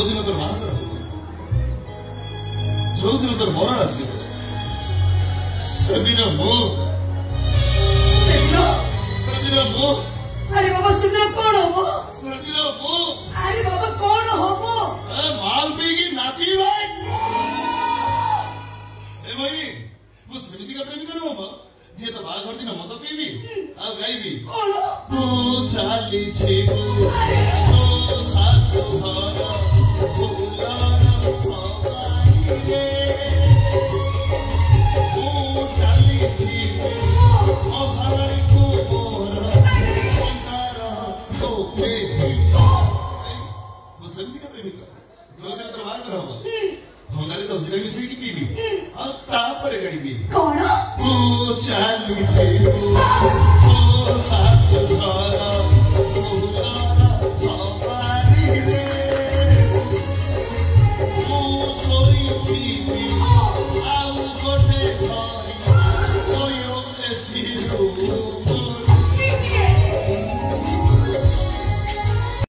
दिन तोर बाहागर जो दिन तोर मरण आसो सेदिन मो अरे बाबा सेदिन कौन हम सेदिन मो अरे बाबा कौन हम माल पीकी नाची भाई भाई मु सेमिति का प्रेमिका नु बाबा जे तो बाहागर दिन मत पीबी आ गाइबी कौन तू चाली छेबू तो सासु घर भूलार सवाई रे तू चाली छेबू असारी को मोर अंगार तो पेटी मु सेमिति का प्रेमिका जो दिन तो बाहागर हो भंगारी तो हजरा मिसे की पीबी आ तापर गाइबी कौन तू चाली छेबू तो सासु घर